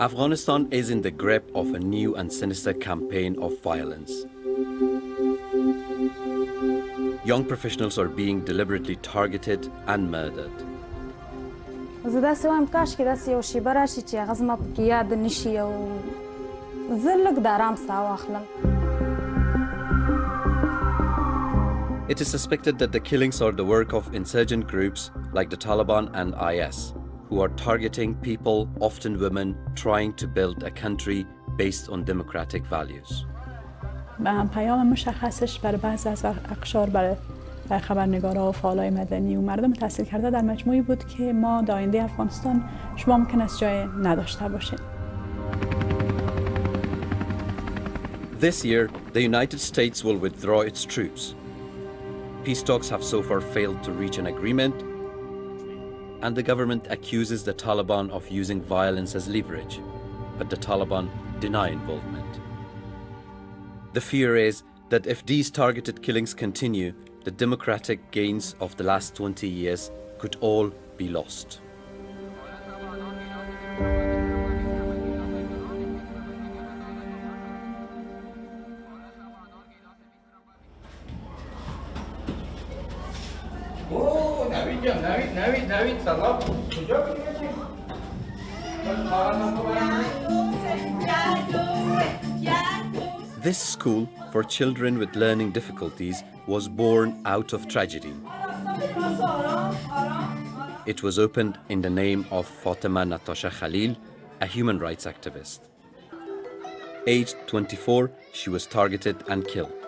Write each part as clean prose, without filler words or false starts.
Afghanistan is in the grip of a new and sinister campaign of violence. Young professionals are being deliberately targeted and murdered. زه داسې وایم کاشکې داسې یو شیبه راشي چې هغه زما پکې یاد نه شي او زه لږ د آرام ساه واخلم. It is suspected that the killings are the work of insurgent groups like the Taliban and IS, who are targeting people, often women, trying to build a country based on democratic values. پیام مشخصش برای بعضی از اقشار، برای خبرنگارا و فعالای مدنی و مردم تحصیل کرده در مجموعی بود که ما در آینده افغانستان شما ممکن است جای نداشته باشید. This year, the United States will withdraw its troops. Peace talks have so far failed to reach an agreement, and the government accuses the Taliban of using violence as leverage, but the Taliban deny involvement. The fear is that if these targeted killings continue, the democratic gains of the last 20 years could all be lost. This school for children with learning difficulties was born out of tragedy. It was opened in the name of Fatima Natasha Khalil, a human rights activist. Aged 24, she was targeted and killed.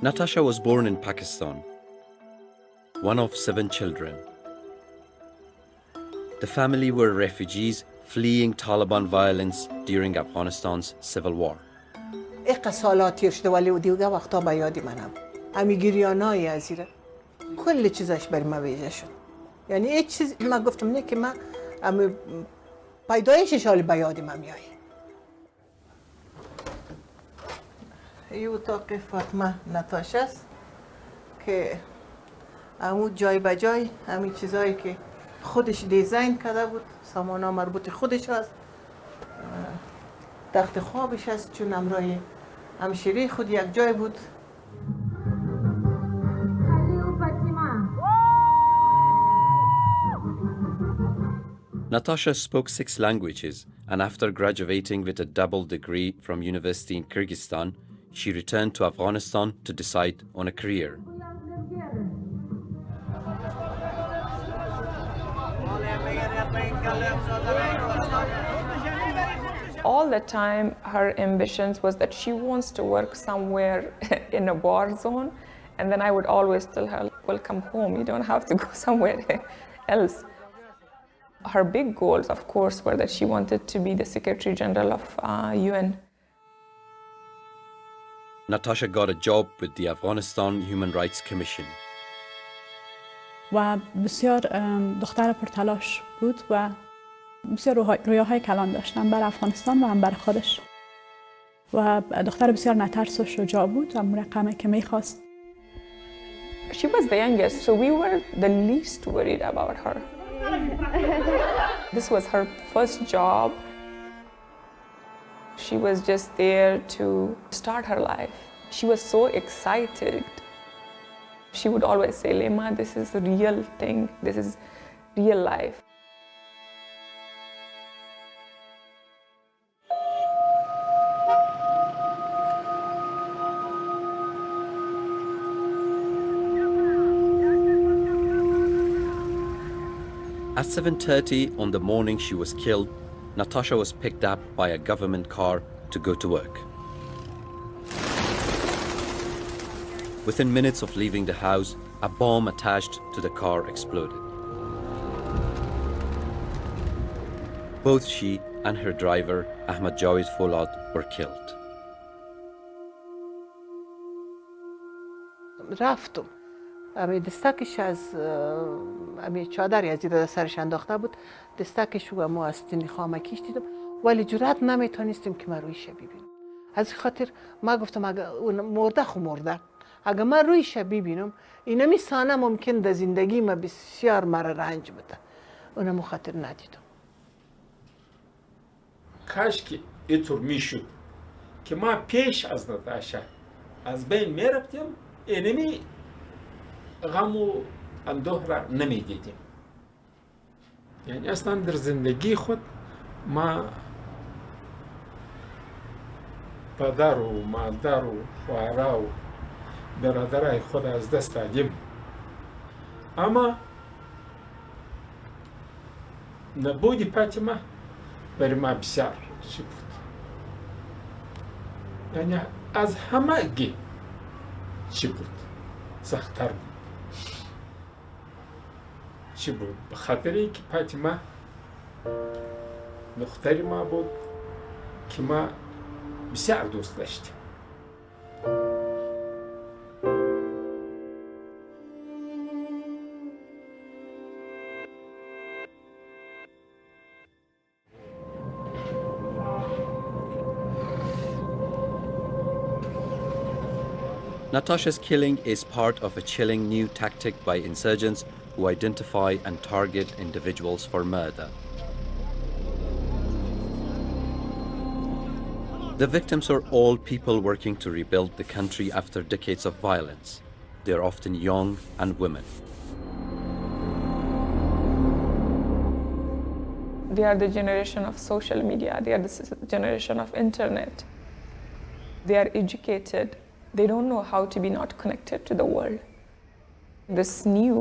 Natasha was born in Pakistan, one of 7 children. The family were refugees fleeing Taliban violence during Afghanistan's civil war. اقا سالات تیر شده ولی دیگه وقتا به یادی منم همی گریانای ازیره کل چیزش بر ما ویژه شد. یعنی هیچ چیز ما گفتم نه که من همی پیدایشش حالی به یادی من میایی. این اتاق فاطمه نتاشا است که همون جای به جای همین چیزایی که خودش دیزاین کرده بود، سامانا مربوط خودش هست، تخت خوابش هست چون امرای همشیره خود یک جای بود. Natasha spoke 6 languages, and after graduating with a double degree from university in Kyrgyzstan, she returned to Afghanistan to decide on a career. All the time, her ambitions was that she wants to work somewhere in a war zone, and then I would always tell her, welcome home, you don't have to go somewhere else. Her big goals, of course, were that she wanted to be the Secretary General of UN. Natasha got a job with the Afghanistan Human Rights Commission. و بسیار دختر پرتلاش بود و بسیار رویاهای کلان داشتن برای افغانستان و هم برای خودش و دختر بسیار نترس و شجاع بود و مرقمه که میخواست. She was the youngest, so we were the least worried about her. This was her first job. She was just there to start her life. She was so excited. She would always say, Lema, this is a real thing. This is real life. At 7:30 on the morning she was killed, Natasha was picked up by a government car to go to work. Within minutes of leaving the house, a bomb attached to the car exploded. Both she and her driver, Ahmad Jawed Folad, were killed. رفتم. امی دستکش از امی چادری از دید سرش انداخته بود. دستکش و ما از تنی خامکیش دیدم. ولی جرأت نمیتونستیم که ما رویش ببینیم. از خاطر ما گفتم اگه اون مرده خو مرده. اگه من رویش ببینم اینمی سانه ممکن در زندگی ما بسیار مرا رنج بده، اونمو خاطر ندیدم. کاش که اینطور میشد که ما پیش از ناتاشا از بین میرفتیم، اینمی غم و اندوه را نمیدیدیم. یعنی اصلا در زندگی خود ما پدر و مادر و خواهر و برادرای خود از دست دادیم، اما نبودی پاتی ما برای ما بسیار چی بود. یعنی از همگی چی بود؟ سخت‌تر بود. چی بود؟ به خاطر اینکه پاتی ما دختری ما بود که ما بسیار دوست داشتیم. Natasha's killing is part of a chilling new tactic by insurgents who identify and target individuals for murder. The victims are all people working to rebuild the country after decades of violence. They are often young and women. They are the generation of social media. They are the generation of internet. They are educated. They don't know how to be not connected to the world. This new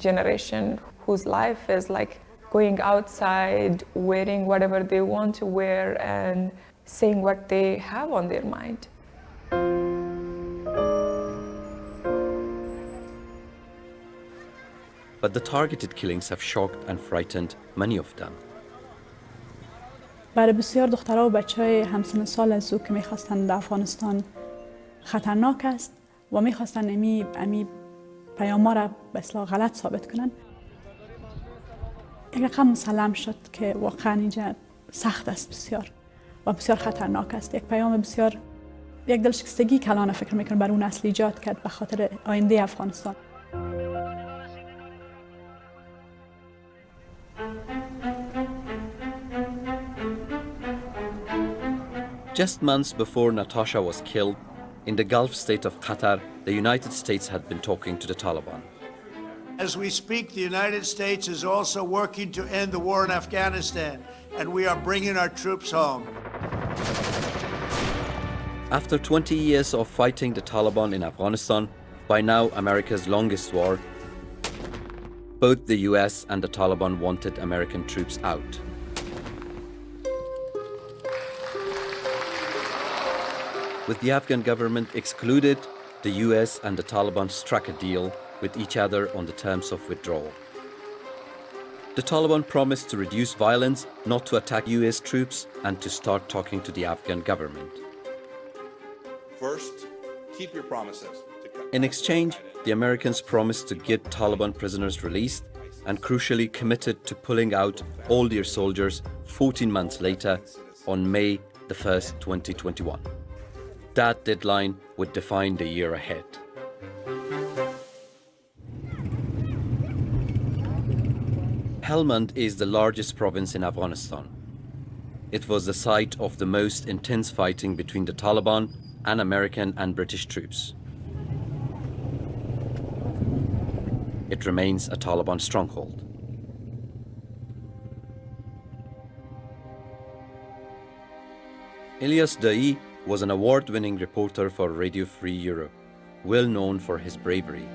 generation whose life is like going outside, wearing whatever they want to wear and saying what they have on their mind. But the targeted killings have shocked and frightened many of them. برای بسیار دخترها و بچهای همسن سال از او که میخواستن در افغانستان خطرناک است و میخواستن امی پیام را به اصطلاح غلط ثابت کنن، یک رقم مسلم شد که واقعا اینجا سخت است بسیار و بسیار خطرناک است. یک پیام بسیار، یک دلشکستگی کلان فکر میکنم بر اون نسل ایجاد کرد به خاطر آینده افغانستان. Just months before Natasha was killed, in the Gulf state of Qatar, the United States had been talking to the Taliban. As we speak, the United States is also working to end the war in Afghanistan, and we are bringing our troops home. After 20 years of fighting the Taliban in Afghanistan, by now America's longest war, both the US and the Taliban wanted American troops out. With the Afghan government excluded, the US and the Taliban struck a deal with each other on the terms of withdrawal. The Taliban promised to reduce violence, not to attack US troops, and to start talking to the Afghan government. First, keep your promises. In exchange, the Americans promised to get Taliban prisoners released and crucially committed to pulling out all their soldiers 14 months later on May the 1st, 2021. That deadline would define the year ahead. Helmand is the largest province in Afghanistan. It was the site of the most intense fighting between the Taliban and American and British troops. It remains a Taliban stronghold. Ilyas Dai was an award-winning reporter for Radio Free Europe, well known for his bravery.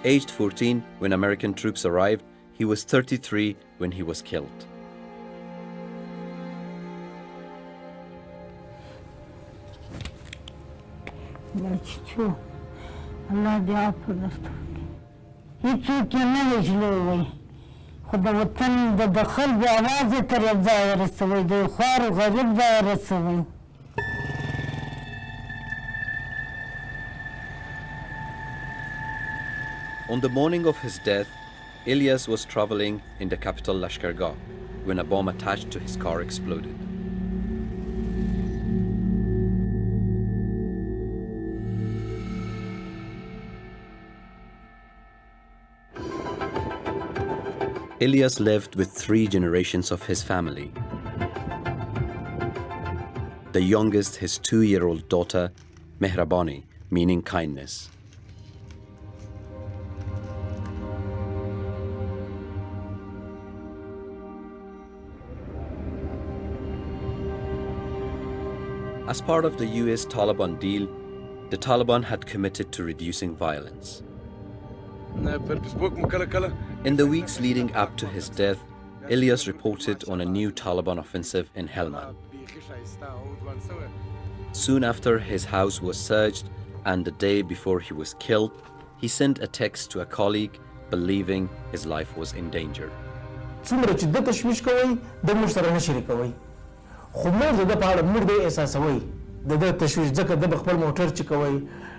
Aged 14 when American troops arrived, he was 33 when he was killed. خدا وطن د دخل به आवाज تر ځای رسوي د خوار غریب ځای رسوي. On the morning of his death, Ilyas was traveling in the capital Lashkargah when a bomb attached to his car exploded. Ilyas lived with 3 generations of his family. The youngest, his 2-year-old daughter, Mehrabani, meaning kindness. As part of the US Taliban deal, the Taliban had committed to reducing violence. In the weeks leading up to his death, Ilyas reported on a new Taliban offensive in Helmand. Soon after his house was searched and the day before he was killed, he sent a text to a colleague believing his life was in danger.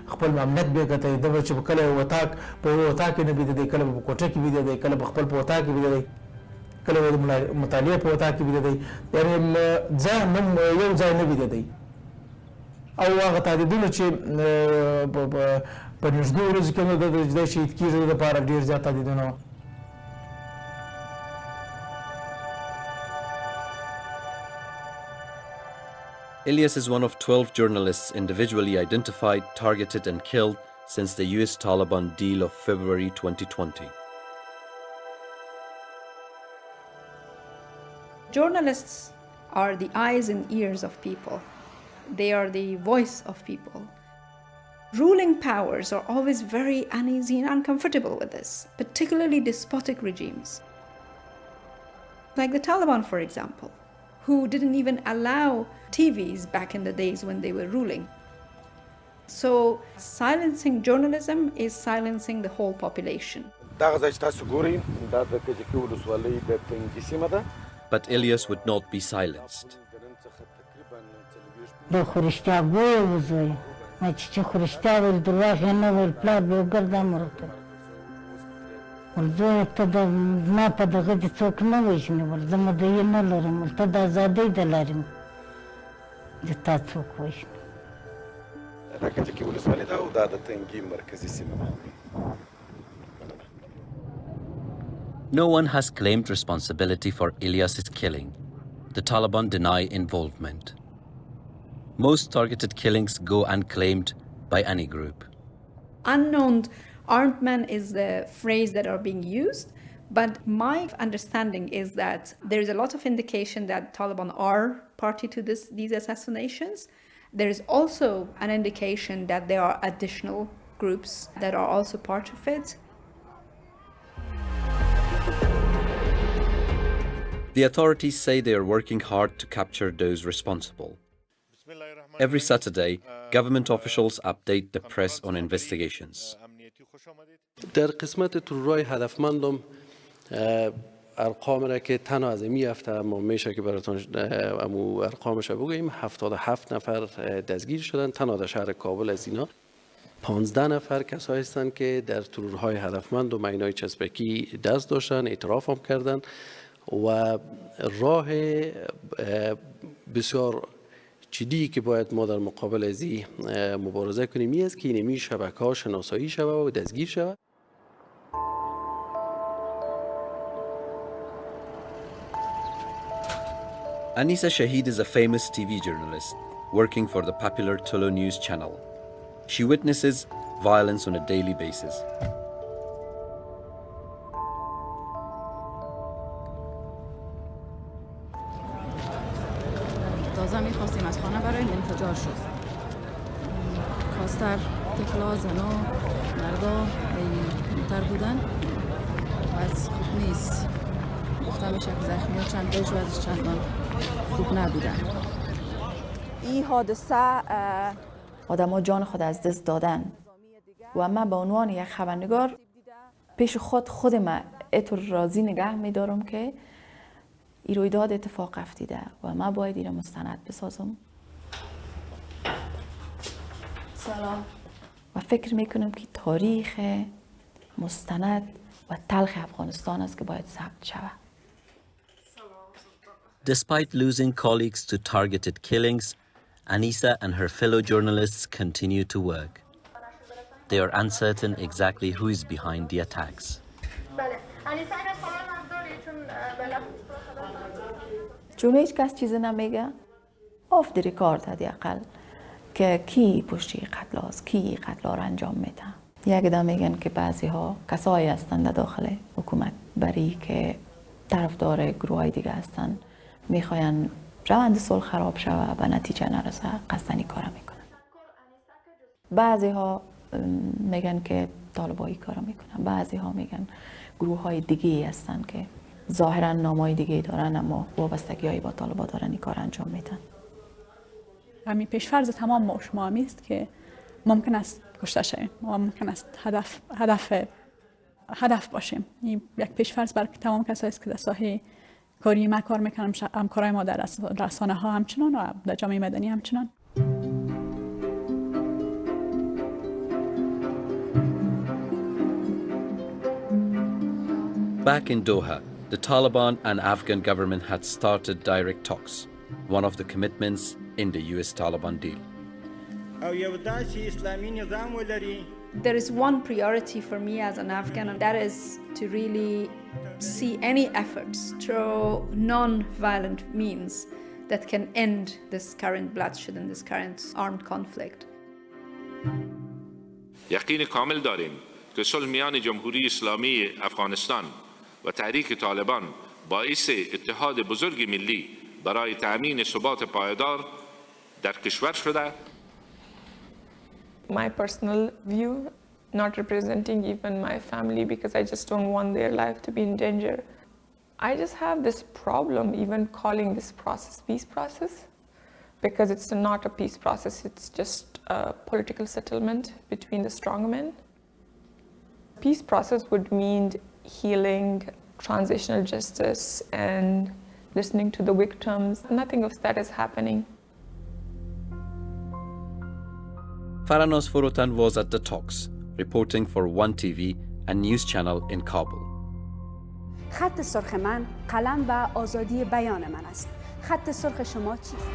خپل امنیت به کته د چې په کله وتاک په وتاک نه بيد دی کله په کوټه کې بيد دی کله په خپل په وتاک کې بيد دی کله د مطالعه په وتاک کې بيد دی یعنی ځان یو ځای نه بيد دی او هغه تعدیدونه چې په نږدې ورځې کې د شهید کیږي د لپاره ډیر زیات تعدیدونه. Ilyas is one of 12 journalists individually identified, targeted and killed since the US Taliban deal of February 2020. Journalists are the eyes and ears of people. They are the voice of people. Ruling powers are always very uneasy and uncomfortable with this, particularly despotic regimes. Like the Taliban, for example, who didn't even allow TVs back in the days when they were ruling. So silencing journalism is silencing the whole population. But Ilyas would not be silenced. No one has claimed responsibility for Ilyas's killing. The Taliban deny involvement. Most targeted killings go unclaimed by any group. Unknown armed men is the phrase that are being used, but my understanding is that there is a lot of indication that Taliban are party to these assassinations. There is also an indication that there are additional groups that are also part of it. The authorities say they are working hard to capture those responsible. Every Saturday, government officials update the press on investigations. در قسمت ترورای هدفمندم ارقام را که تنها از این هفته ما میشه که براتون امو ارقامش بگوییم 77 نفر دستگیر شدن تنها در شهر کابل. از اینا 15 نفر کسایی هستند که در ترورهای هدفمند و مینای چسبکی دست داشتن، اعتراف هم کردن و راه بسیار جدی که باید ما در مقابل از این مبارزه کنیم این است که اینمی شبکه‌ها شناسایی شود و دستگیر شود. Anisa Shahid is a famous TV journalist working for the popular Tulu News channel. She witnesses violence on a daily basis. تازه می‌خواستیم از خانه برای انفجار شد. کاستر طفلا زنا مردا متر بودن و از خوب نیست. گفتم میشه که زخمی ها چند تایشو ازش چندان خوب نبودن. این حادثه آدم ها جان خود از دست دادن و من به عنوان یک خبرنگار پیش خود من اینطور راضی نگه میدارم که این رویداد اتفاق افتیده و من باید این مستند بسازم. سلام. و فکر میکنم که تاریخ مستند و تلخ افغانستان است که باید ثبت شود. Despite losing colleagues to targeted killings, Anisa and her fellow journalists continue to work. They are uncertain exactly who is behind the attacks. چون هیچ کس چیزی نمیگه آف دی ریکارد حداقل که کی پشتی قتل هاست، کی قتل ها رو انجام میده. یک دا میگن که بعضی ها کسایی هستند در داخل حکومت بری که طرفدار گروه های دیگه هستند، میخواین روند صلح خراب شوه و نتیجه نرسه، قصدن کار میکنن. بعضی ها میگن که طالبایی کار میکنن، بعضی ها میگن گروه های دیگه هستند که ظاهرا نامای دیگه دارن اما وابستگی هایی با طالبا دارن این کار انجام میدن. همین پیشفرض تمام ما شما است که ممکن است کشته شویم، ممکن است هدف باشیم. این یک پیشفرض برای تمام کسایی است که در ساحه کاری ما کار میکنن، همکارای ما در رسانه ها همچنان و در جامعه مدنی همچنان. Back in Doha, the Taliban and Afghan government had started direct talks, one of the commitments in the US Taliban deal. There is one priority for me as an Afghan, and that is to really see any efforts through non-violent means that can end this current bloodshed and this current armed conflict. یقین کامل داریم که صلح میان جمهوری اسلامی افغانستان و تحریک طالبان باعث اتحاد بزرگ ملی برای تأمین ثبات پایدار در کشور شده. My personal view, not representing even my family because I just don't want their life to be in danger. I just have this problem even calling this process peace process because it's not a peace process, it's just a political settlement between the strongmen. Peace process would mean healing, transitional justice and listening to the victims. Nothing of that is happening. Faranoz Forotan was at the talks, reporting for One TV, a news channel in Kabul. خط سرخ من قلم و آزادی بیان من است. خط سرخ شما چیست؟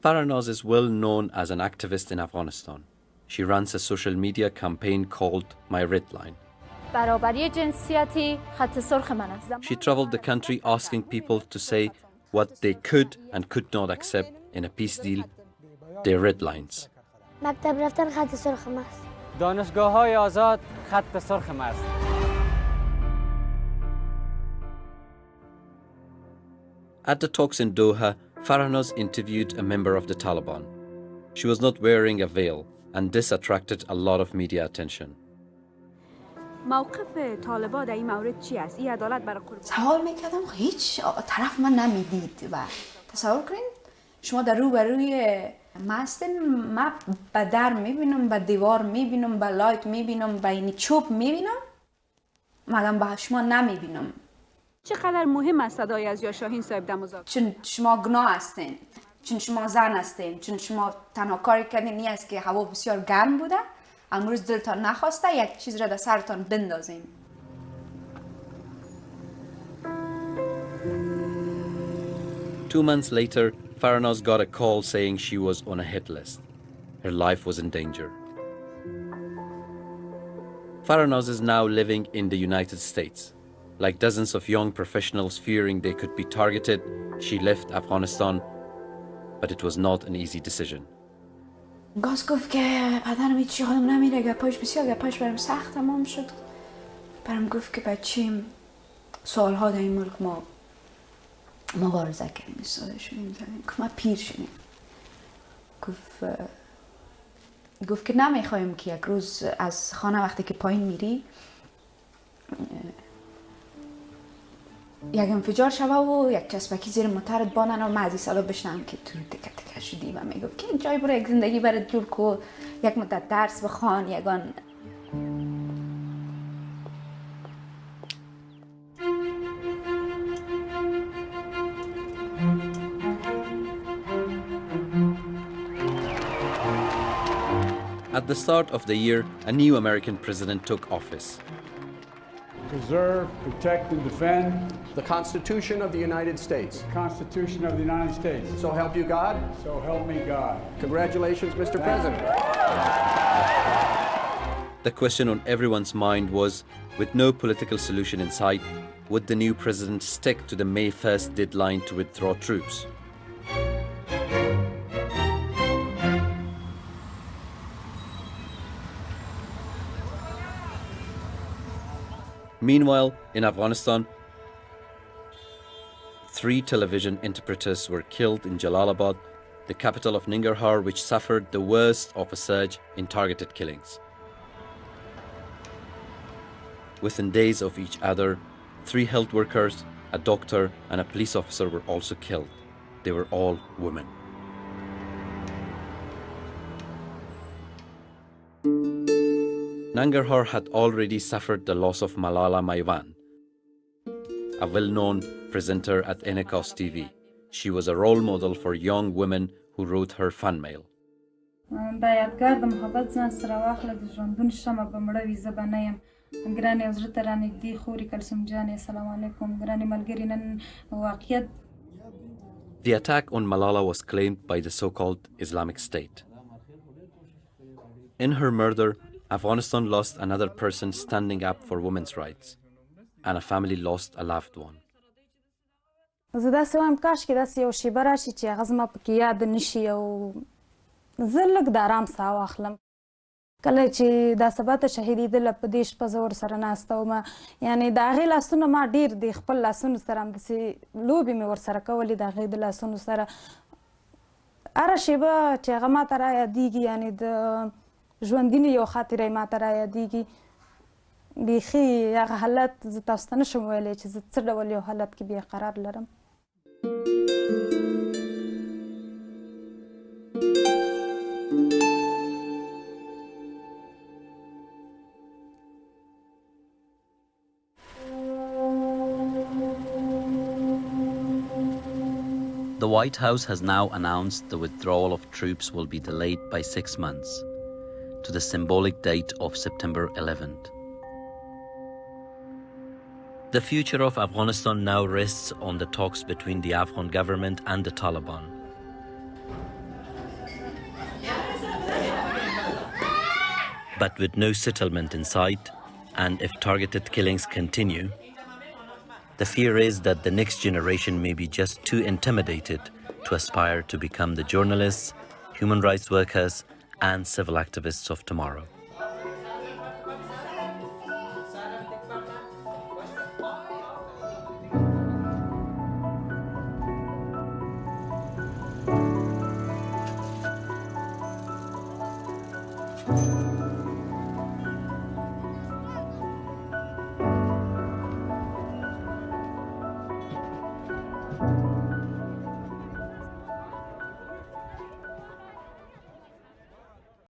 Faranoz is well known as an activist in Afghanistan. She runs a social media campaign called My Red Line. برابری جنسیتی خط سرخ من است. She traveled the country asking people to say what they could and could not accept in a peace deal, their red lines. مکتب رفتن خط سرخ من است. دانشگاه‌های آزاد خط سرخ من است. At the talks in Doha, Faranoz interviewed a member of the Taliban. She was not wearing a veil, and this attracted a lot of media attention. موقف طالبان در این مورد چی است؟ این عدالت برای قربان. سوال میکردم هیچ طرف من نمیدید و تصور کنید شما در روبروی من هستین، من به در میبینم، به دیوار میبینم، به لایت میبینم، به این چوب میبینم، مگم به شما نمیبینم. چقدر مهم است صدای از یا شاهین صاحب در مذاکره؟ چون شما گناه هستین، چون شما زن هستین، چون شما تنها کاری کردین این است که هوا بسیار گرم بوده، امروز دلتان نخواسته یک چیز را در سرتان بندازین. Two months later, Faranoz got a call saying she was on a hit list. Her life was in danger. Faranoz is now living in the United States. Like dozens of young professionals fearing they could be targeted, she left Afghanistan, but it was not an easy decision. گاز گفت که بدنم هیچ یادم نمیره، گپاش بسیار گپاش برام سخت تمام شد. برام گفت که بچیم سالها در این ملک ما مبارزه کردیم، ایستاده شدیم، گفت ما پیر شدیم. گفت که نمیخوایم که یک روز از خانه وقتی که پایین میری یک انفجار شوه و یک چسبکی زیر موترت بانن و من از این صدا بشنم که تو تکه تکه شدی و میگفت که جای برو یک زندگی برات جور کو، یک مدت درس بخوان، یگان At the start of the year, a new American president took office. Preserve, protect, and defend the Constitution of the United States. The Constitution of the United States. So help you God. So help me God. Congratulations, Mr. President. The question on everyone's mind was, With no political solution in sight, would the new president stick to the May 1st deadline to withdraw troops? Meanwhile, in Afghanistan, 3 television interpreters were killed in Jalalabad, the capital of Nangarhar, which suffered the worst of a surge in targeted killings. Within days of each other, 3 health workers, a doctor, and a police officer were also killed. They were all women. Nangarhar had already suffered the loss of Malala Maiwan, a well-known presenter at Enekos TV. She was a role model for young women who wrote her fan mail. دا یادګار د محبت ځان سره واخله د ژوندون شمه به مړه وي زه به نه یم ګرانې او زړه ته رانږدې خورې کلثوم جانې السلام علیکم ګرانې ملګري نن واقعیت. The attack on Malala was claimed by the so-called Islamic State. In her murder, Afghanistan lost another person standing up for women's rights, and a family lost a loved one. زه داسې وایم کاشکې داسې یو شیبه راشي چې هغه زما پکې یاد نه شي او زه لږ د آرام ساه واخلم. کله چې دا سبا ته شهیدېدله په دې شپه زه ورسره ناسته ومه یعنې د هغې لاسونه ما ډېر د خپل لاسونو سره همداسې لوبې مې ورسره کولې د هغې د لاسونو سره هره شیبه چې هغه ما ته رایادېږي یعنې د ژوندینې یو خاطره یې ما ته رایادېږي بیخي هغه حالت زه تاسو ته نشم ویلی چې زه څه ډول یو حالت کې بیا قرار لرم. The White House has now announced the withdrawal of troops will be delayed by 6 months to the symbolic date of September 11th. The future of Afghanistan now rests on the talks between the Afghan government and the Taliban. But with no settlement in sight, and if targeted killings continue, the fear is that the next generation may be just too intimidated to aspire to become the journalists, human rights workers, and civil activists of tomorrow.